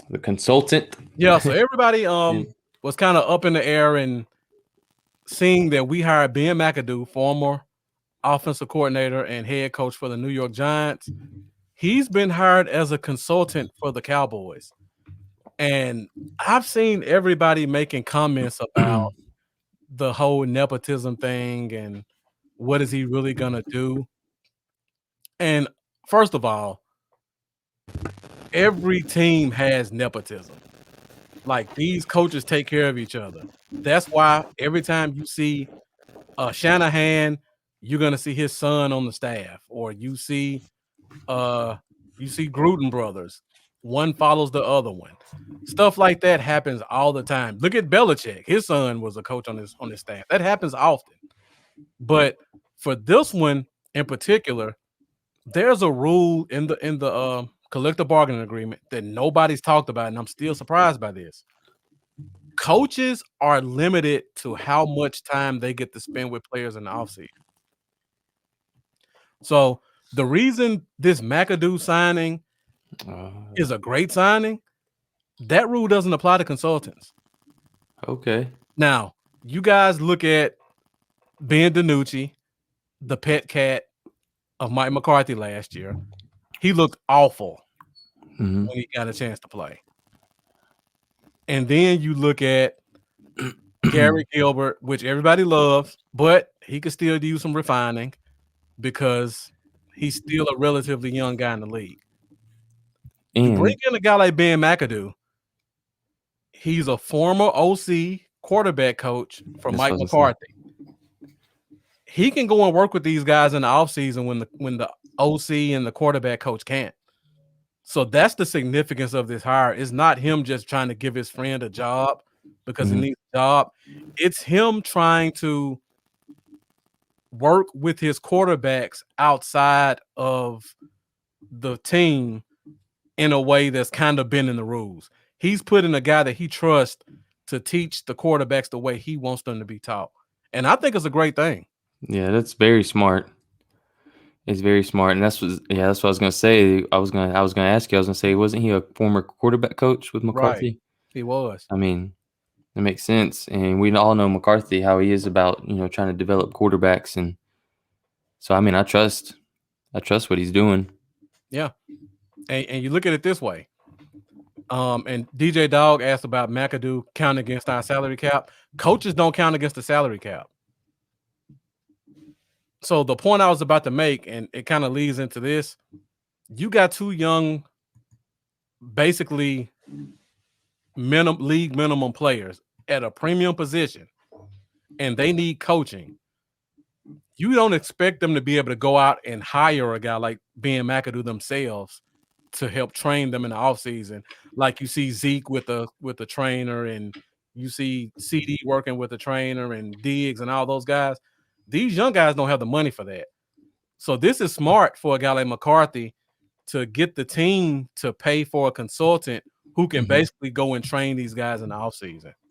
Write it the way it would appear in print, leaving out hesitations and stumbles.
The consultant. Yeah, so everybody Yeah. was kind of up in the air and seeing that we hired Ben McAdoo, former offensive coordinator and head coach for the New York Giants. He's been hired as a consultant for the Cowboys. And I've seen everybody making comments about the whole nepotism thing and what is he really going to do. And first of all, every team has nepotism. Like, these coaches take care of each other. That's why every time you see Shanahan, you're gonna see his son on the staff, or you see Gruden brothers. One follows the other one. Stuff like that happens all the time. Look at Belichick. His son was a coach on his staff. That happens often. But for this one in particular, there's a rule in the collective bargaining agreement that nobody's talked about, and I'm still surprised by this. Coaches are limited to how much time they get to spend with players in the offseason. So the reason this McAdoo signing is a great signing, that rule doesn't apply to consultants. Okay. Now, you guys look at Ben DiNucci, the pet cat of Mike McCarthy last year. He looked awful when he got a chance to play. And then you look at Gary Gilbert, which everybody loves, but he could still use some refining because he's still a relatively young guy in the league. You bring in a guy like Ben McAdoo. He's a former OC quarterback coach for Mike McCarthy. He can go and work with these guys in the offseason when the OC and the quarterback coach can't. So that's the significance of this hire. It's not him just trying to give his friend a job because he needs a job. It's him trying to work with his quarterbacks outside of the team in a way that's kind of been in the rules. He's putting a guy that he trusts to teach the quarterbacks the way he wants them to be taught. And I think it's a great thing. Yeah, that's very smart. It's very smart. And that's what I was gonna say. I was gonna ask you, wasn't he a former quarterback coach with McCarthy? Right. He was. I mean, it makes sense. And we all know McCarthy, how he is about, trying to develop quarterbacks. And so, I mean, I trust what he's doing. Yeah. And you look at it this way. And DJ Dog asked about McAdoo counting against our salary cap. Coaches don't count against the salary cap. So the point I was about to make, and it kind of leads into this, you got two young, basically league minimum players at a premium position, and they need coaching. You don't expect them to be able to go out and hire a guy like Ben McAdoo themselves to help train them in the offseason. Like you see Zeke with the trainer, and you see CD working with the trainer, and Diggs and all those guys. These young guys don't have the money for that. So this is smart for a guy like McCarthy to get the team to pay for a consultant who can basically go and train these guys in the offseason.